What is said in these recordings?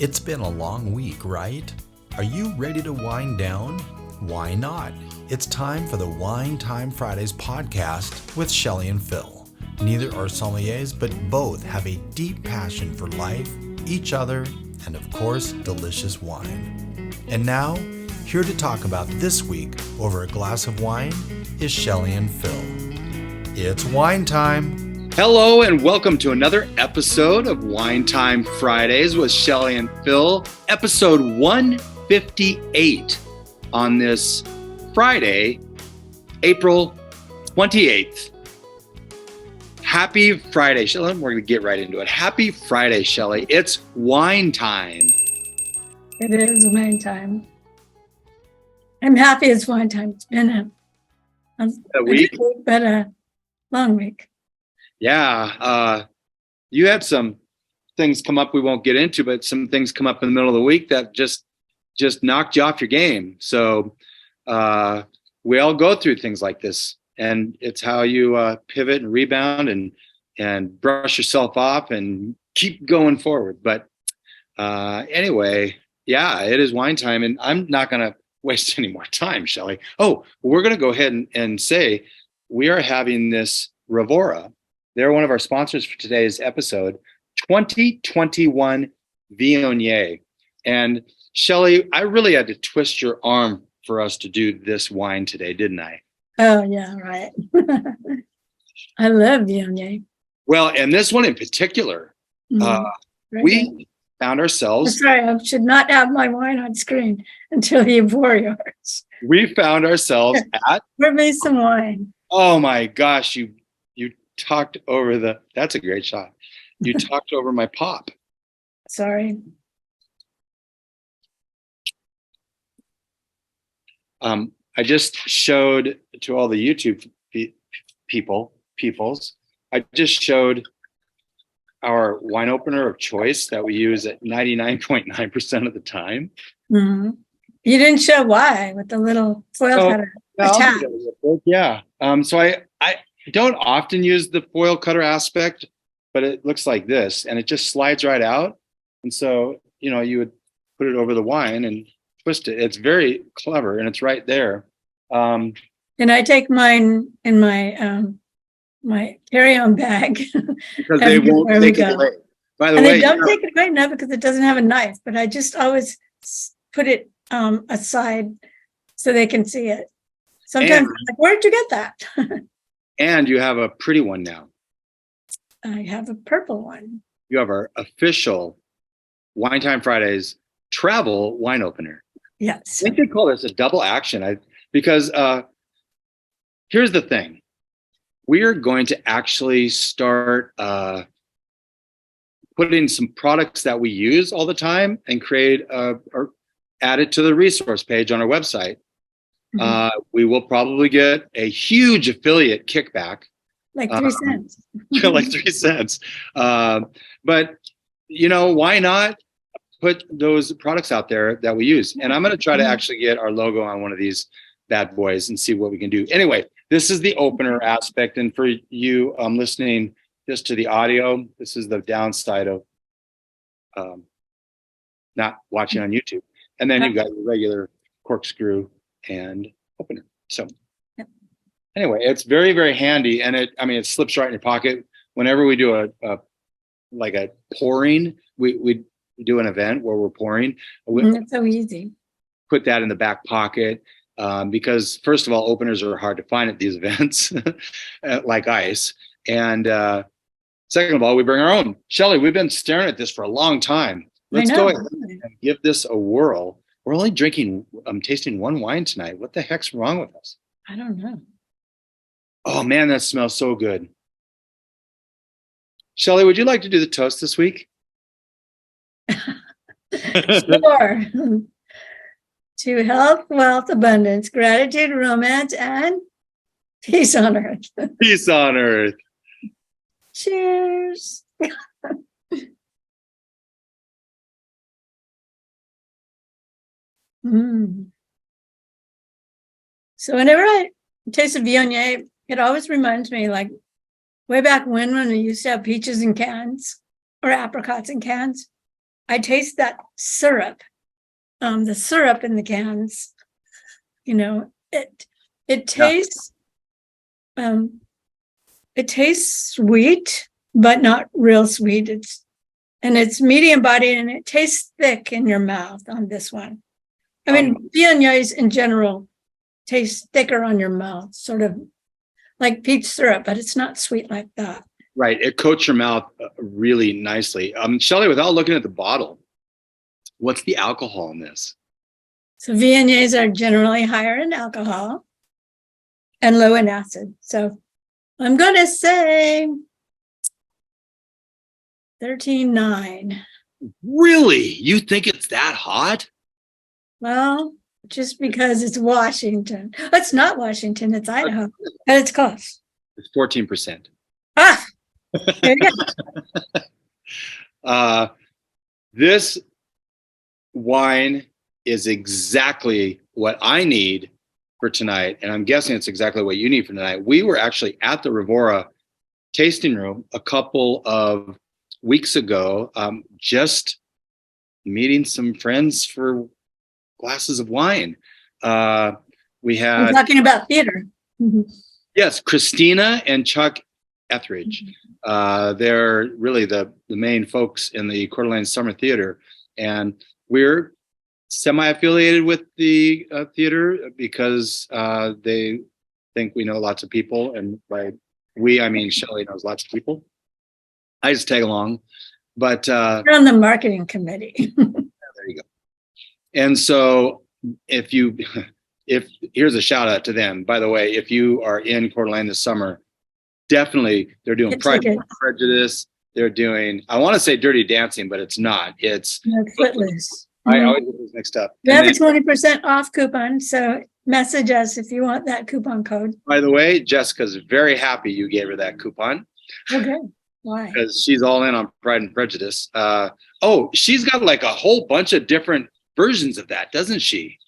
It's been a long week, right? Are you ready to wind down? Why not? It's time for the Wine Time Fridays podcast with Shelley and Phil. Neither are sommeliers, but both have a deep passion for life, each other, and of course, delicious wine. And now, here to talk about this week over a glass of wine is Shelley and Phil. It's wine time. Hello and welcome to another episode of Wine Time Fridays with Shelley and Phil, episode 158 on this Friday, April 28th. Happy Friday, Shelley. We're going to get right into it. Happy Friday, Shelley. It's wine time. It is wine time. I'm happy it's wine time. It's been a week, but a long week. Yeah, you had some things come up we won't get into, but some things come up in the middle of the week that just knocked you off your game. So we all go through things like this, and it's how you pivot and rebound and brush yourself off and keep going forward. But anyway, yeah, it is wine time, and I'm not going to waste any more time, Shelley. Oh, we're going to go ahead and say we are having this Rivaura. They're one of our sponsors for today's episode, 2021 Viognier. And Shelley, I really had to twist your arm for us to do this wine today, didn't I? Oh, yeah, right. I love Viognier. Well, and this one in particular, we found ourselves... Sorry, I should not have my wine on screen until you pour yours. We found ourselves at... Pour me some wine. Oh, my gosh, you talked over that's a great shot. You talked over my pop. Sorry. I just showed to all the YouTube peoples, I just showed our wine opener of choice that we use at 99.9% of the time. Mm-hmm. You didn't show why with the little foil cutter. Yeah. So I don't often use the foil cutter aspect, but it looks like this, and it just slides right out. And so, you would put it over the wine and twist it. It's very clever, and it's right there. And I take mine in my my carry-on bag because they won't take it away. By the way, they don't take it away now because it doesn't have a knife. But I just always put it aside so they can see it. Sometimes I'm like, where'd you get that? And you have a pretty one now. I have a purple one. You have our official Wine Time Fridays travel wine opener. Yes. I think they call this a double action because here's the thing. We are going to actually start putting some products that we use all the time and create or add it to the resource page on our website. We will probably get a huge affiliate kickback. Like 3 cents. Like 3 cents. But, why not put those products out there that we use? And I'm going to try to actually get our logo on one of these bad boys and see what we can do. Anyway, this is the opener aspect. And for you listening just to the audio, this is the downside of not watching on YouTube. And then you've got your regular corkscrew and opener. So anyway, it's very, very handy, and it slips right in your pocket. Whenever we do a pouring, we do an event where we're pouring. It's so easy. Put that in the back pocket because first of all, openers are hard to find at these events, like ice. And second of all, we bring our own. Shelley, we've been staring at this for a long time. Let's go ahead and give this a whirl. We're only tasting one wine tonight. What the heck's wrong with us? I don't know. Oh man, that smells so good. Shelley, would you like to do the toast this week? Sure. To health, wealth, abundance, gratitude, romance, and peace on earth. Peace on earth. Cheers. So whenever I taste a Viognier, it always reminds me, like way back when we used to have peaches in cans or apricots in cans. I taste that syrup, the syrup in the cans. You know, it tastes sweet, but not real sweet. It's medium bodied and it tastes thick in your mouth on this one. I mean, Viogniers in general taste thicker on your mouth, sort of like peach syrup, but it's not sweet like that. Right. It coats your mouth really nicely. Shelley, without looking at the bottle, what's the alcohol in this? So Viogniers are generally higher in alcohol and low in acid. So I'm going to say 13.9. Really? You think it's that hot? Well, just because it's Washington. It's not Washington, it's Idaho. And it's close. It's 14%. Ah, there you go. This wine is exactly what I need for tonight. And I'm guessing it's exactly what you need for tonight. We were actually at the Rivaura tasting room a couple of weeks ago, just meeting some friends for glasses of wine. We had— We're talking about theater. Yes, Christina and Chuck Ethridge. They're really the main folks in the Coeur d'Alene Summer Theater. And we're semi-affiliated with the theater because they think we know lots of people. And by we, I mean Shelley knows lots of people. I just tag along. But You're on the marketing committee. there you go. And so if here's a shout out to them, by the way, if you are in Coeur d'Alene this summer, definitely they're doing Pride and Prejudice. They're doing, I want to say Dirty Dancing, but it's not. It's Footloose. I always get those mixed up. We have a 20% off coupon, so message us if you want that coupon code. By the way, Jessica's very happy you gave her that coupon. Okay. Why? Because she's all in on Pride and Prejudice. She's got like a whole bunch of different versions of that, doesn't she?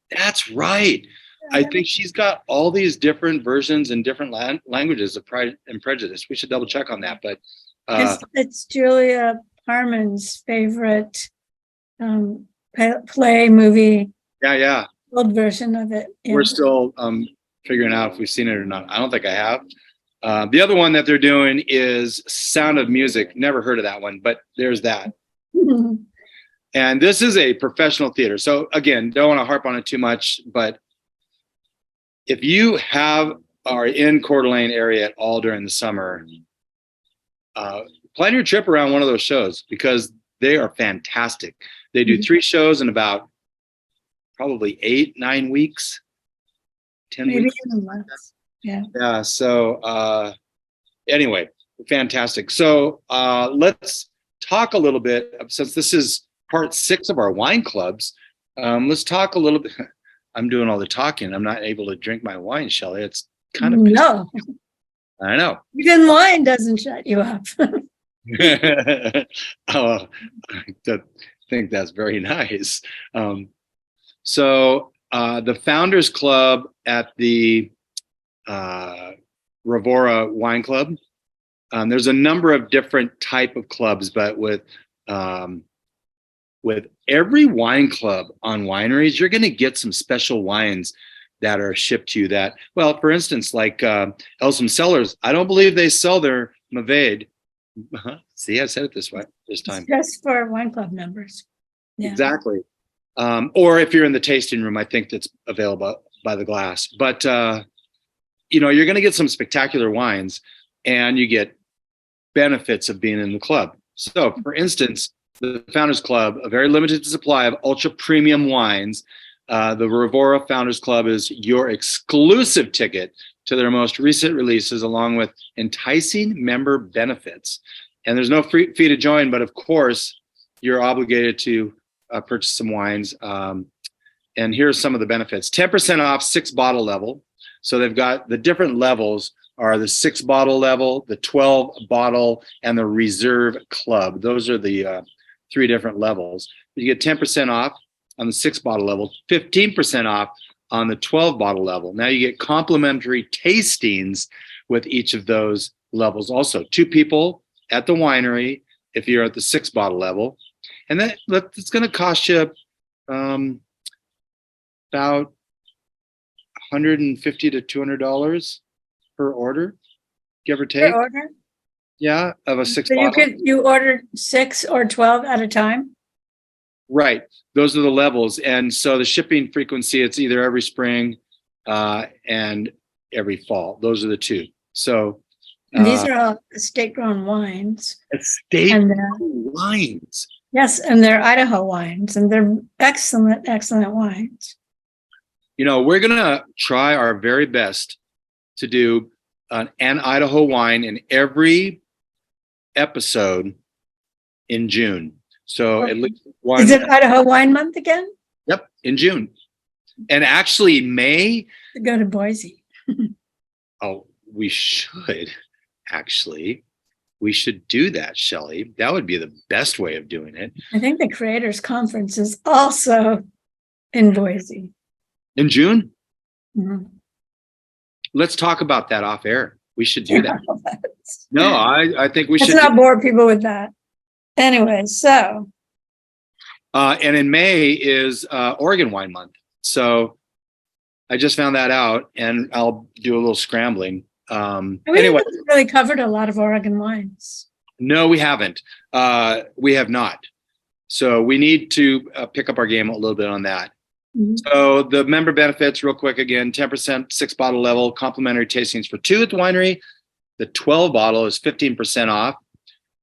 That's right. I think she's got all these different versions and different languages of Pride and Prejudice. We should double check on that. But it's Julia Parman's favorite play movie. Yeah. Old version of it. Yeah. We're still figuring out if we've seen it or not. I don't think I have. The other one that they're doing is Sound of Music. Never heard of that one, but there's that. And this is a professional theater. So again, don't want to harp on it too much, but if you are in Coeur d'Alene area at all during the summer, plan your trip around one of those shows because they are fantastic. They do 3 shows in about probably 8-9 weeks, 10 Maybe weeks. even less. Yeah. So anyway, fantastic. So let's talk a little bit, since this is part 6 of our wine clubs. Let's talk a little bit. I'm doing all the talking. I'm not able to drink my wine, Shelley. It's kind of no. I know. Even wine doesn't shut you up. Oh, I think that's very nice. So the Founders Club at the Rivaura Wine Club. There's a number of different type of clubs, but with every wine club on wineries, you're going to get some special wines that are shipped to you that, well, for instance, like Elsom Cellars, I don't believe they sell their Mavade. See, I said it this time. Just for wine club members. Yeah. Exactly. Or if you're in the tasting room, I think that's available by the glass. But, you're going to get some spectacular wines and you get benefits of being in the club. So, for instance, the Founders Club, a very limited supply of ultra premium wines. The Rivaura Founders Club is your exclusive ticket to their most recent releases, along with enticing member benefits. And there's no fee to join, but of course, you're obligated to purchase some wines. And here's some of the benefits. 10% off 6-bottle level. So they've got the different levels are the 6-bottle level, the 12-bottle, and the Reserve Club. Those are the 3 different levels. You get 10% off on the 6-bottle level, 15% off on the 12-bottle level. Now you get complimentary tastings with each of those levels. Also, 2 people at the winery if you're at the 6-bottle level. And it's going to cost you about $150 to $200 per order, give or take. Per order? Yeah, of a 6 So bottle. you order 6 or 12 at a time? Right. Those are the levels. And so the shipping frequency, it's either every spring and every fall. Those are the two. So And these are all estate-grown wines. estate-grown wines. Yes, and they're Idaho wines, and they're excellent, excellent wines. You know, we're going to try our very best to do an Idaho wine in every episode in June. So at least one. Is it Idaho Wine Month again? Yep, in June. And actually May. To go to Boise. Oh, we should actually. We should do that, Shelley. That would be the best way of doing it. I think the Creators Conference is also in Boise. In June? Mm-hmm. Let's talk about that off air. We should do that. No, I think we should. Let's not bore people with that. Anyway, so. And in May is Oregon Wine Month. So I just found that out, and I'll do a little scrambling. We haven't really covered a lot of Oregon wines. No, we haven't. We have not. So we need to pick up our game a little bit on that. Mm-hmm. So the member benefits, real quick again, 10% 6 bottle level, complimentary tastings for 2 at the winery. The 12 bottle is 15% off,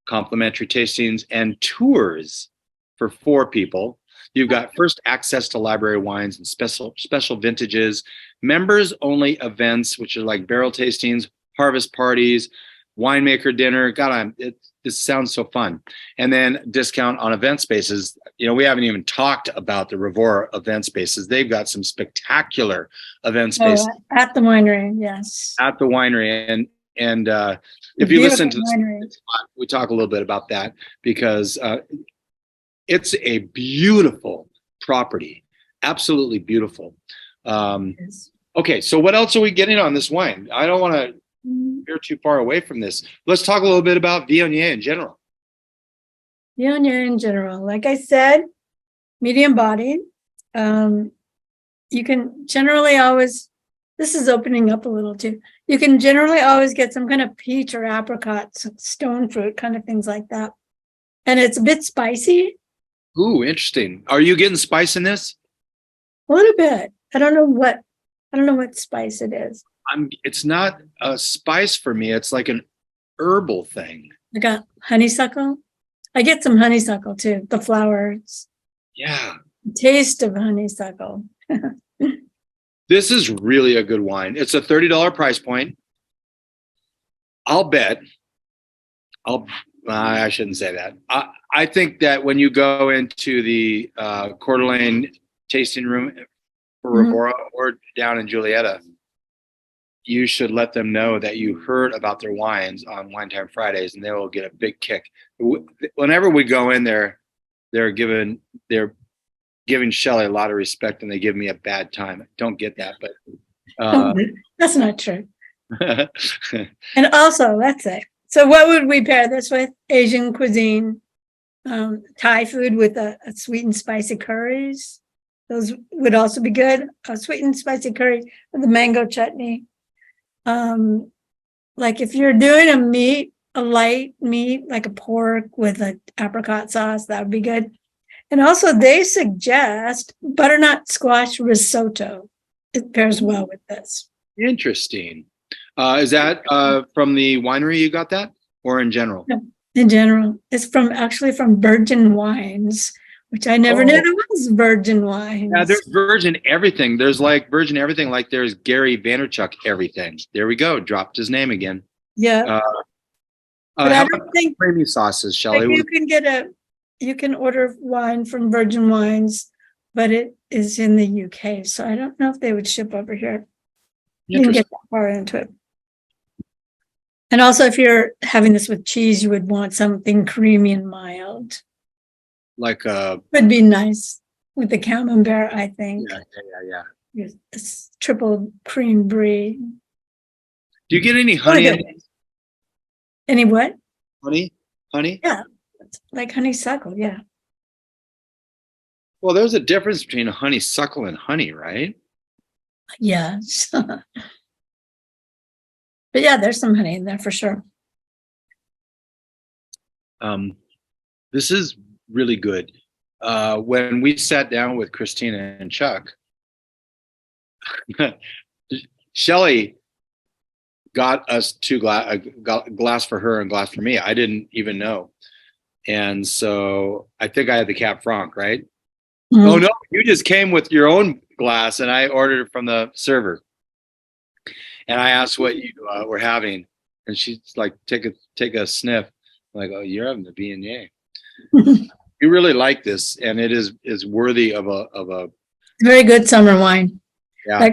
complimentary tastings and tours for 4 people. You've got first access to library wines and special vintages, members only events, which are like barrel tastings, harvest parties, winemaker dinner. God, this sounds so fun. And then discount on event spaces. You know, we haven't even talked about the Rivaura event spaces. They've got some spectacular event spaces. At the winery, yes. At the winery. And if you listen to this, we talk a little bit about that because it's a beautiful property, absolutely beautiful. Okay, so what else are we getting on this wine? I don't want to veer too far away from this. Let's talk a little bit about Viognier in general. Viognier in general, like I said, medium bodied. You can generally always, this is opening up a little too. You can generally always get some kind of peach or apricot, stone fruit, kind of things like that. And it's a bit spicy. Ooh, interesting. Are you getting spice in this? A little bit. I don't know what spice it is. It's not a spice for me. It's like an herbal thing. I got honeysuckle. I get some honeysuckle too. The flowers. Yeah. The taste of honeysuckle. This is really a good wine. It's a $30 price point. I'll bet. I shouldn't say that. I think that when you go into the Coeur d'Alene tasting room for Rivaura or down in Julietta, you should let them know that you heard about their wines on Wine Time Fridays, and they will get a big kick. Whenever we go in there, they're giving Shelley a lot of respect, and they give me a bad time. I don't get that, but that's not true. And also, let's say, so what would we pair this with? Asian cuisine, Thai food with a sweet and spicy curries. Those would also be good. A sweet and spicy curry with a mango chutney. Like if you're doing a light meat, like a pork with an apricot sauce, that would be good. And also they suggest butternut squash risotto. It pairs well with this. Interesting. Is that from the winery you got that, or in general? No, in general. It's actually from Virgin Wines, which I never knew there was Virgin Wines. Yeah, there's Virgin everything. There's like Virgin everything, like there's Gary Vaynerchuck everything. There we go. Dropped his name again. Yeah. But I don't think creamy sauces, Shelley. You can order wine from Virgin Wines, but it is in the UK. So I don't know if they would ship over here. You didn't get that far into it. And also, if you're having this with cheese, you would want something creamy and mild. Like would be nice with the camembert, I think. Yeah. It's triple cream brie. Do you get any honey? Any what? Honey? Yeah, like honeysuckle. Yeah. Well, there's a difference between honeysuckle and honey, right? Yes. But yeah, there's some honey in there for sure. This is really good. When we sat down with Christina and Chuck, Shelley got us a glass for her and glass for me. I didn't even know. And so I think I had the Cab Franc, right? Mm-hmm. Oh, no, you just came with your own glass and I ordered it from the server. And I asked what you were having. And she's like, take a sniff. I'm like, oh, you're having the Viognier. You really like this. And it is worthy of a very good summer wine. Yeah.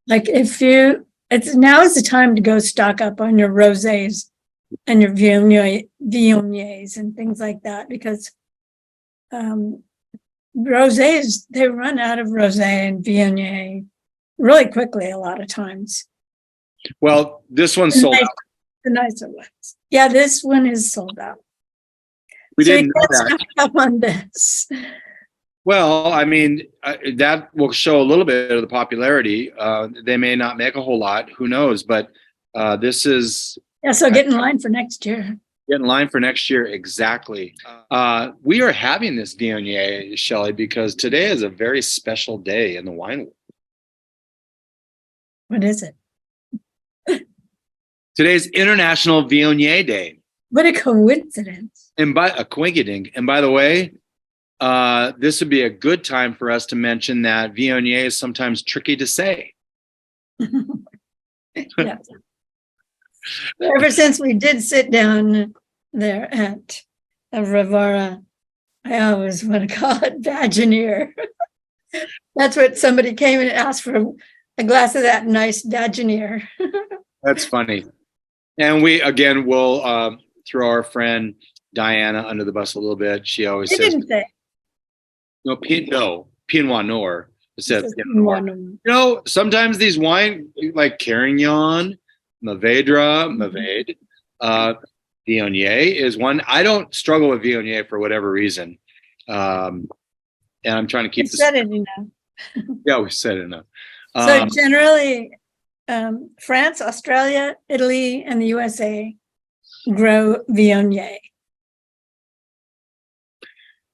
Like now is the time to go stock up on your rosés and your Viogniers and things like that, because rosés, they run out of rosé and Viognier really quickly a lot of times. Well, this one's sold out. The nicer ones. Yeah, this one is sold out. We didn't know that. Stock up on this. Well, I mean, that will show a little bit of the popularity. They may not make a whole lot, who knows? But this is... Yeah, so get in line for next year. Get in line for next year, exactly. We are having this Viognier, Shelley, because today is a very special day in the wine world. What is it? Today's International Viognier Day. What a coincidence. And by the way, this would be a good time for us to mention that Viognier is sometimes tricky to say. Yeah. Ever since we did sit down there at Rivaura, I always want to call it Viognier. That's what somebody came and asked for, a glass of that nice Viognier. That's funny. And we, again, will throw our friend Diana under the bus a little bit. She always says... didn't say. No, Pinot Noir. It says Pinot Noir. You know, sometimes these wine, like Carignan, Mourvedre, Viognier is one. I don't struggle with Viognier for whatever reason. And I'm trying to keep this. Said it enough. Yeah, we said it enough. So generally, France, Australia, Italy, and the USA grow Viognier.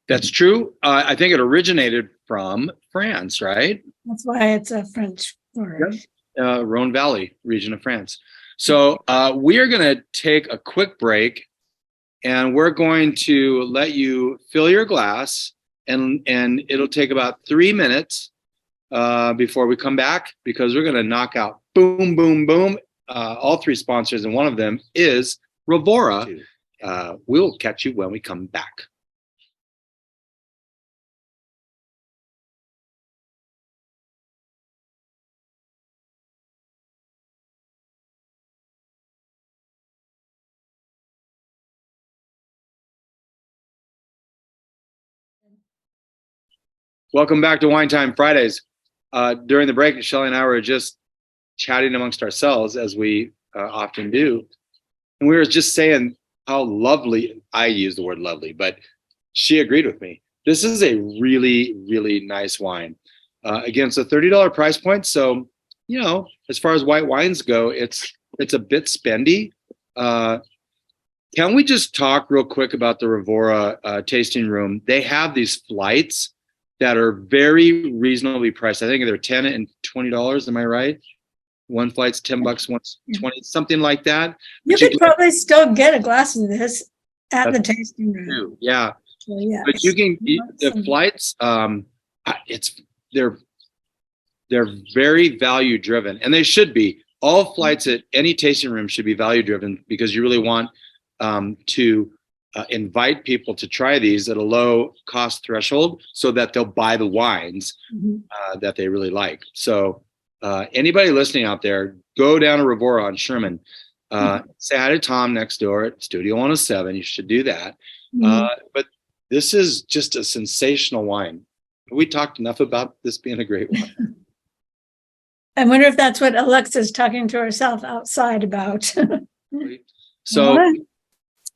That's true. I think it originated from France, right? That's why it's a French word. Yep. Rhone Valley region of France. So we are going to take a quick break, and we're going to let you fill your glass, and it'll take about 3 minutes before we come back, because we're going to knock out boom, boom, boom, all three sponsors, and one of them is Rivaura. We'll catch you when we come back. Welcome back to Wine Time Fridays. During the break, Shelley and I were just chatting amongst ourselves, as we often do. And we were just saying how lovely, I use the word lovely, but she agreed with me. This is a really, really nice wine. Again, it's a $30 price point. So, you know, as far as white wines go, it's a bit spendy. Can we just talk real quick about the Rivaura tasting room? They have these flights that are very reasonably priced. I think they're $10 and $20. Am I right? One flight's $10, one's $20, something like that. You could probably still get a glass of this at the tasting room. Yeah. So, yeah. But you can the flights. They're very value driven, and they should be. All flights at any tasting room should be value driven, because you really want to invite people to try these at a low cost threshold, so that they'll buy the wines that they really like. So anybody listening out there, go down to Rivaura on Sherman. Say hi to Tom next door at Studio 107. You should do that. But this is just a sensational wine. Have we talked enough about this being a great wine? I wonder if that's what Alexa's talking to herself outside about. So What?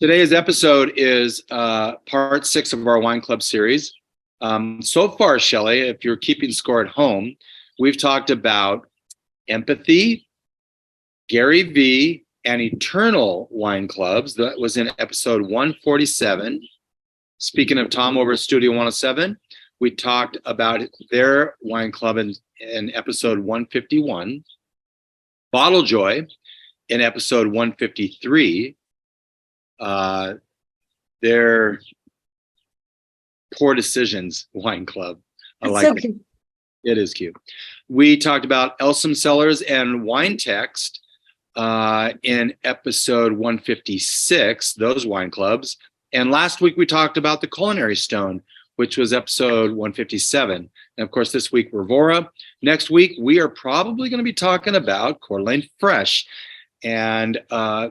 Today's episode is part 6 of our wine club series. So far, Shelley, if you're keeping score at home, we've talked about empathy, Gary V, and Eternal Wine Clubs. That was in episode 147. Speaking of Tom over at Studio 107, we talked about their wine club in episode 151. Bottle Joy in episode 153. Their Poor Decisions Wine Club. I It's like so it. cute. It is cute. We talked about Elsum Cellars and Wine Text in episode 156, those wine clubs. And last week we talked about the Culinary Stone, which was episode 157. And of course, this week, Rivaura. Next week, we are probably going to be talking about Coeur d'Alene Fresh. And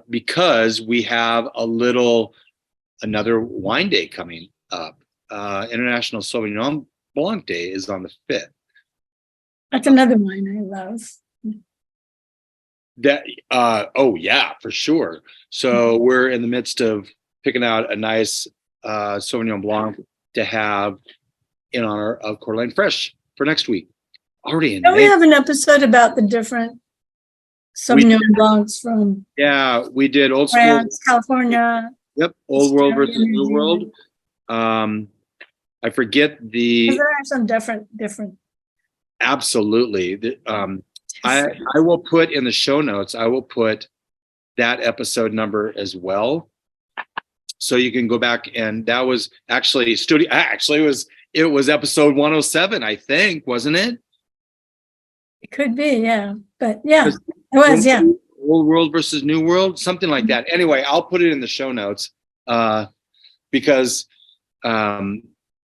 because we have another wine day coming up, International Sauvignon Blanc Day is on the 5th. That's another wine I love. Oh yeah, for sure. So we're in the midst of picking out a nice Sauvignon Blanc to have in honor of Coeur d'Alene Fresh for next week. Already in Don't we May. have an episode about the different Sauvignon Blancs from Yeah, we did old school. France, California? Yep, old world versus Australia, new New world. I forget Because there are some different. absolutely. I will put in the show notes, I will put that episode number as well. So you can go back, and that was actually it was episode 107, I think, wasn't it? It could be, yeah. But yeah, it was, yeah. Old world versus new world, something like that. Anyway, I'll put it in the show notes because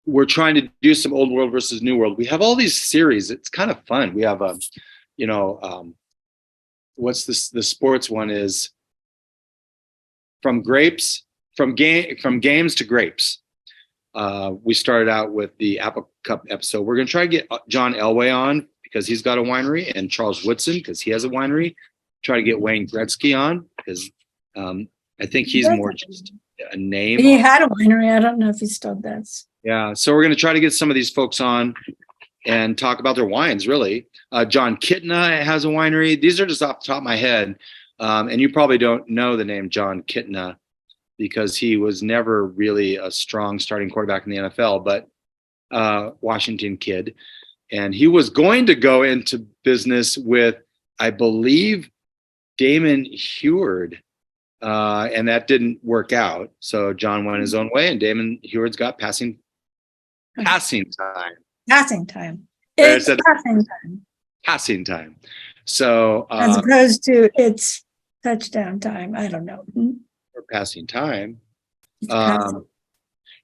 we're trying to do some old world versus new world. We have all these series. It's kind of fun. We have what's this? The sports one is from games to grapes. We started out with the Apple Cup episode. We're going to try to get John Elway on because he's got a winery, and Charles Woodson because he has a winery. Try to get Wayne Gretsky on because I think he's more just a name. He had a winery. I don't know if he still does. Yeah, so we're going to try to get some of these folks on and talk about their wines, really. John Kitna has a winery. These are just off the top of my head. And you probably don't know the name John Kitna because he was never really a strong starting quarterback in the NFL, but Washington kid. And he was going to go into business with, I believe, Damon Heward. And that didn't work out. So John went his own way, and Damon Heward's got passing time. Passing time. There's It's passing time. Passing time. So As opposed to it's touchdown time. I don't know. for passing time. It's passing.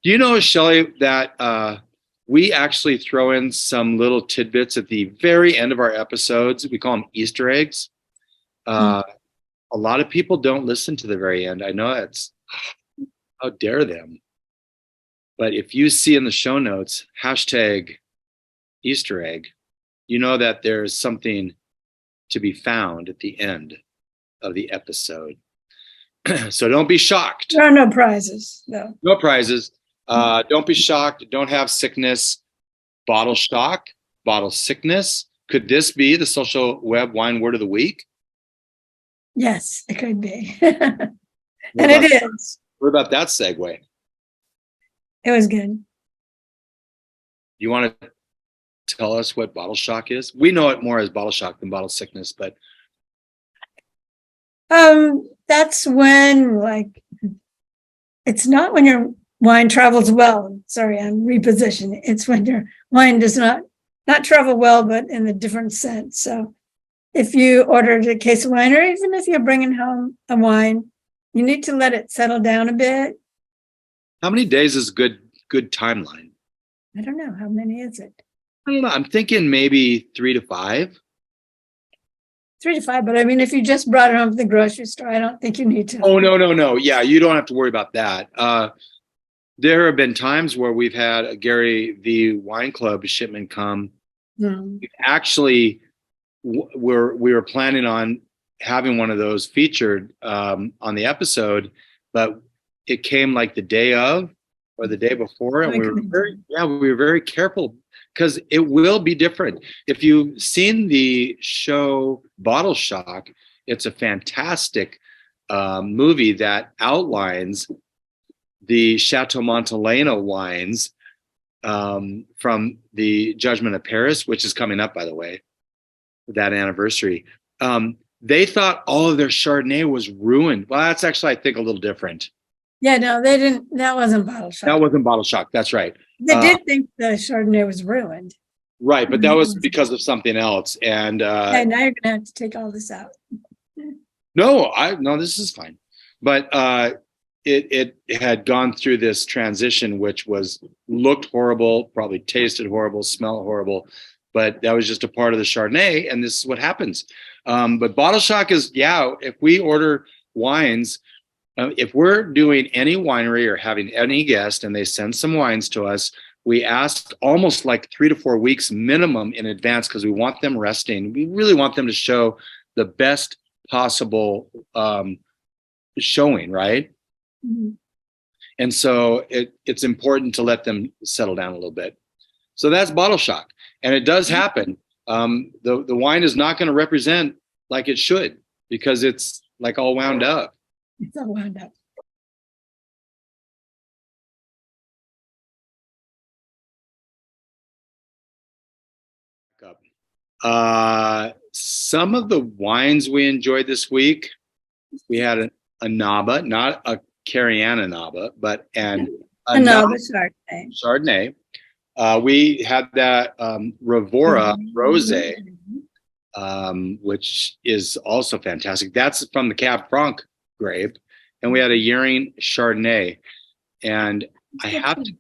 Do you know, Shelley, that we actually throw in some little tidbits at the very end of our episodes? We call them Easter eggs. A lot of people don't listen to the very end. I know it's, how dare them. But if you see in the show notes, hashtag Easter egg, you know that there's something to be found at the end of the episode. So don't be shocked. There are no prizes, though. No prizes. Don't be shocked. Don't have sickness. Bottle shock, bottle sickness. Could this be the social web wine word of the week? Yes, it could be. And it is. What about that segue? It was good. You want to tell us what bottle shock is? We know it more as bottle shock than bottle sickness, but That's when, like, it's not when your wine travels well. Sorry, I'm repositioning. It's when your wine does not travel well, but in a different sense. So if you ordered a case of wine, or even if you're bringing home a wine, you need to let it settle down a bit. how many days is good timeline? I don't know. How many is it? I don't know. I'm thinking maybe 3 to 5. 3 to 5. But I mean, if you just brought it home from the grocery store, I don't think you need to. Oh, no. Yeah, you don't have to worry about that. There have been times where we've had a Gary V Wine Club shipment come. Actually, we were planning on having one of those featured on the episode, but it came like the day of or the day before, and Okay. we were very careful because it will be different. If you've seen the show Bottle Shock, it's a fantastic movie that outlines the Chateau Montelena wines from the Judgment of Paris, which is coming up, by the way, that anniversary. They thought all of their Chardonnay was ruined. Well, that's actually, I think, a little different. Yeah, no, they didn't. That wasn't Bottle Shock. That wasn't Bottle Shock. That's right. They did think the Chardonnay was ruined. Right, but that was because of something else. And Okay, now you're gonna have to take all this out. no, this is fine. But it had gone through this transition, which looked horrible, probably tasted horrible, smelled horrible, but that was just a part of the Chardonnay, and this is what happens. But Bottle Shock is, if we order wines, if we're doing any winery or having any guest and they send some wines to us, we ask almost like 3 to 4 weeks minimum in advance because we want them resting. We really want them to show the best possible showing, right? Mm-hmm. And so it's important to let them settle down a little bit. So that's Bottle Shock. And it does happen. The wine is not going to represent like it should because it's like all wound up. It's all wound up. Some of the wines we enjoyed this week, we had a Naba, not a Cariana Naba, but a Naba Chardonnay. We had that Rivaura Rosé, which is also fantastic. That's from the Cab Franc grape. And we had a Yearing Chardonnay. And I have to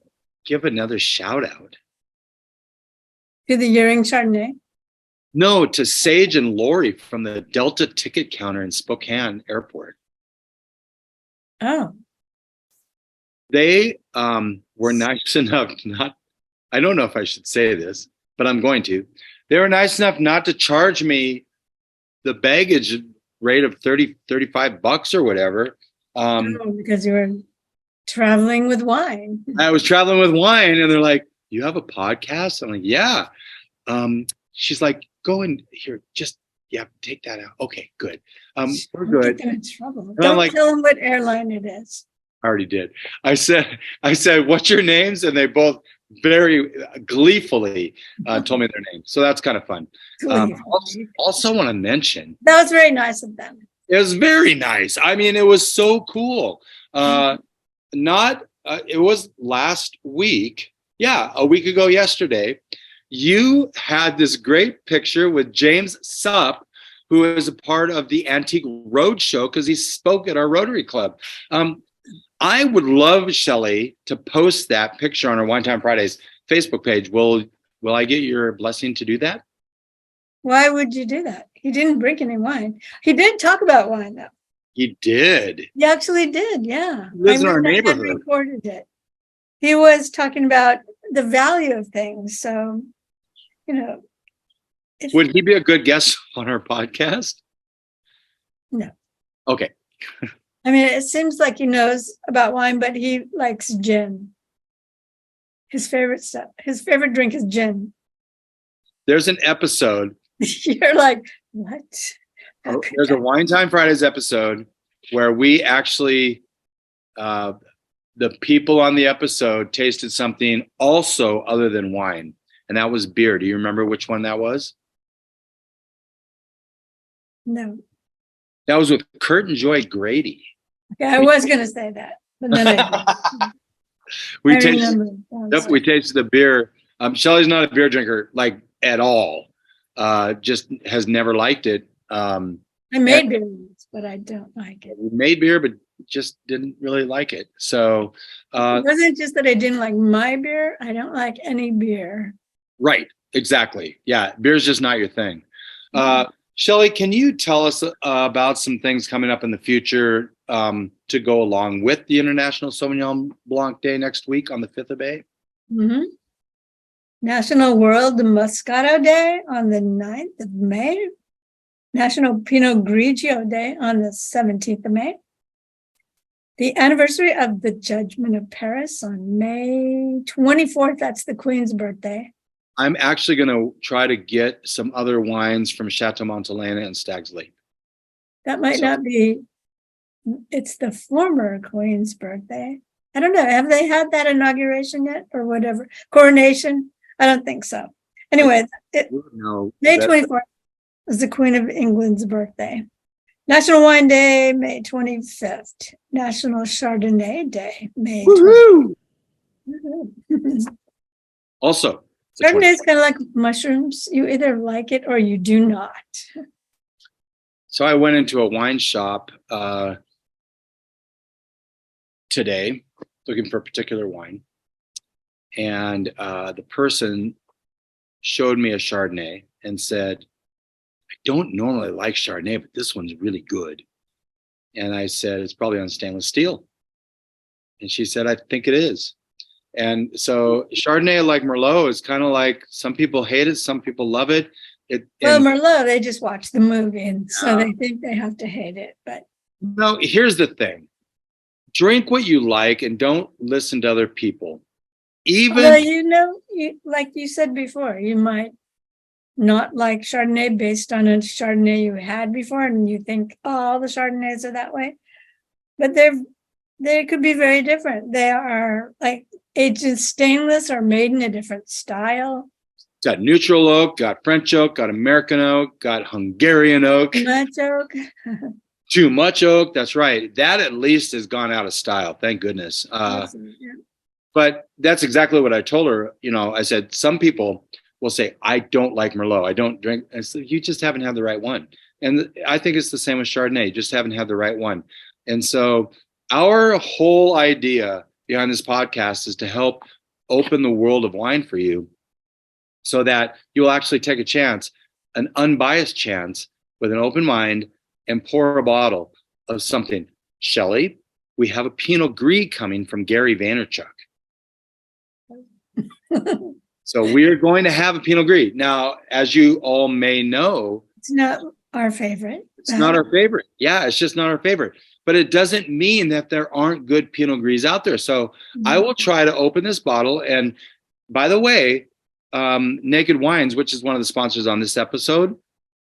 give another shout out. To the Yearing Chardonnay? No, to Sage and Laurie from the Delta ticket counter in Spokane Airport. Oh. They were nice enough I don't know if I should say this, but I'm going to. They were nice enough not to charge me the baggage rate of $35 or whatever. Because you were traveling with wine. I was traveling with wine, and they're like, "You have a podcast?" I'm like, "Yeah." She's like, "Go in here, take that out." Okay, good. We're good. Get them in trouble. And Don't tell them what airline it is. I already did. I said, "What's your names?" And they both very gleefully told me their names. So that's kind of fun. Also want to mention that was very nice of them. It was very nice. I mean, it was so cool. It was last week. Yeah, a week ago yesterday. You had this great picture with James Supp, who is a part of the Antique Roadshow because he spoke at our Rotary Club. I would love, Shelley, to post that picture on our Wine Time Fridays Facebook page. Will I get your blessing to do that? Why would you do that? He didn't drink any wine. He did talk about wine, though. He did. He actually did, yeah. He lives in our neighborhood. I recorded it. He was talking about the value of things. So, would he be a good guest on our podcast? No. Okay. I mean, it seems like he knows about wine, but he likes gin. His favorite drink is gin. There's an episode. You're like, what? There's a Wine Time Fridays episode where we actually, the people on the episode tasted something also other than wine, and that was beer. Do you remember which one that was? No. That was with Curt and Joy Grady. Okay, I was going to say that, but then we tasted the beer. Shelley's not a beer drinker, like at all. Just has never liked it. I made beer once, but I don't like it. We made beer, but just didn't really like it. So it wasn't just that I didn't like my beer. I don't like any beer. Right. Exactly. Yeah. Beer's just not your thing. Shelley, can you tell us about some things coming up in the future to go along with the International Sauvignon Blanc Day next week on the 5th of May? Mm-hmm. National World Moscato Day on the 9th of May. National Pinot Grigio Day on the 17th of May. The anniversary of the Judgment of Paris on May 24th. That's the Queen's birthday. I'm actually going to try to get some other wines from Chateau Montelena and Stag's Leap. That might not be, it's the former Queen's birthday. I don't know. Have they had that inauguration yet or whatever? Coronation? I don't think so. Anyway, May 24th is the Queen of England's birthday. National Wine Day, May 25th. National Chardonnay Day, May 25th. Also, Chardonnay is kind of like mushrooms. You either like it or you do not. So I went into a wine shop today looking for a particular wine. And the person showed me a Chardonnay and said, I don't normally like Chardonnay, but this one's really good. And I said, it's probably on stainless steel. And she said, I think it is. And so Chardonnay, like Merlot, is kind of like some people hate it, some people love it. Merlot, they just watch the movie, and so they think they have to hate it. But no, here's the thing: drink what you like, and don't listen to other people. Like you said before, you might not like Chardonnay based on a Chardonnay you had before, and you think, oh, all the Chardonnays are that way. But they could be very different. They are like aged in stainless or made in a different style. Got neutral oak, got French oak, got American oak, got Hungarian oak. Too much oak. Too much oak. That's right. That at least has gone out of style. Thank goodness. But that's exactly what I told her. I said, some people will say, I don't like Merlot. I don't drink. I said, you just haven't had the right one. And I think it's the same with Chardonnay. You just haven't had the right one. And so our whole idea behind this podcast is to help open the world of wine for you, so that you'll actually take a chance, an unbiased chance, with an open mind, and pour a bottle of something. Shelley, we have a Pinot Gris coming from Gary Vaynerchuck. So we're going to have a Pinot Gris. Now, as you all may know, it's not our favorite. It's not our favorite. Yeah, it's just not our favorite. But it doesn't mean that there aren't good Pinot Gris out there. So I will try to open this bottle. And by the way, Naked Wines, which is one of the sponsors on this episode,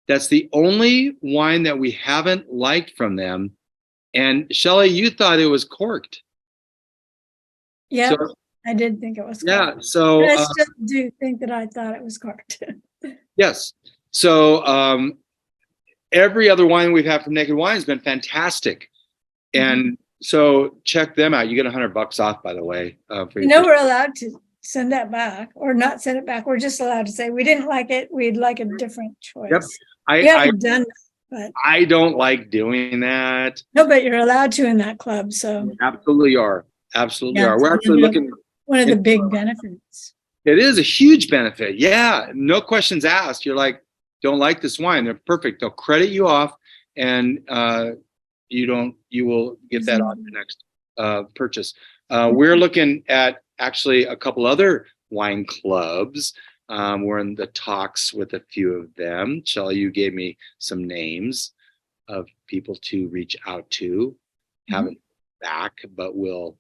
that's the only wine that we haven't liked from them. And Shelley, you thought it was corked. Yeah, so, I did think it was corked. Yeah, so but I still do think that I thought it was corked. Yes. So every other wine we've had from Naked Wine has been fantastic. And so check them out. You get $100 off, by the way. We're allowed to send that back or not send it back. We're just allowed to say we didn't like it. We'd like a different choice. Yep. We haven't done that, but I don't like doing that. No, but you're allowed to in that club. So absolutely are. Absolutely are. We're actually looking. One of the big benefits. It is a huge benefit. Yeah. No questions asked. You're like, don't like this wine. They're perfect. They'll credit you off, and you will get that on your next purchase. We're looking at actually a couple other wine clubs. We're in the talks with a few of them. Shelley, you gave me some names of people to reach out to. Haven't back, but we'll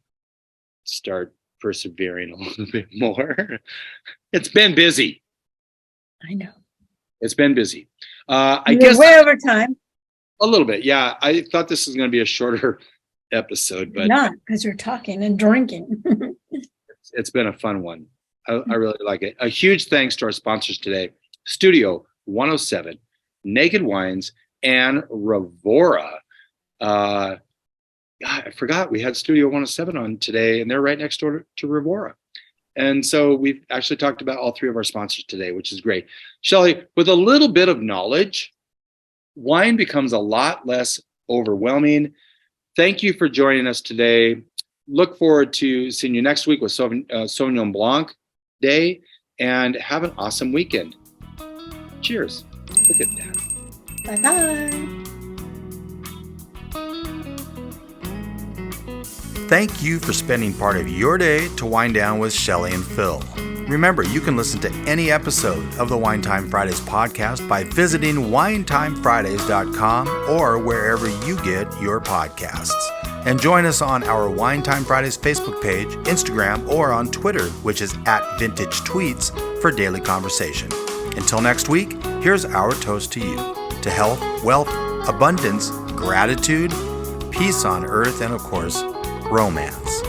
start persevering a little bit more. It's been busy. I know. It's been busy. I guess way over time. A little bit, yeah. I thought this was going to be a shorter episode, but not because you're talking and drinking. It's been a fun one. I really like it. A huge thanks to our sponsors today: Studio 107, Naked Wines, and Rivaura. I forgot we had Studio 107 on today, and they're right next door to Rivaura. And so we've actually talked about all three of our sponsors today, which is great. Shelley, with a little bit of knowledge, wine becomes a lot less overwhelming. Thank you for joining us today. Look forward to seeing you next week with Sauvignon Blanc Day, and have an awesome weekend. Cheers. Look at that. Bye-bye. Thank you for spending part of your day to wind down with Shelley and Phil. Remember, you can listen to any episode of the Wine Time Fridays podcast by visiting winetimefridays.com or wherever you get your podcasts. And join us on our Wine Time Fridays Facebook page, Instagram, or on Twitter, which is @VintageTweets, for daily conversation. Until next week, here's our toast to you, to health, wealth, abundance, gratitude, peace on earth, and of course, romance.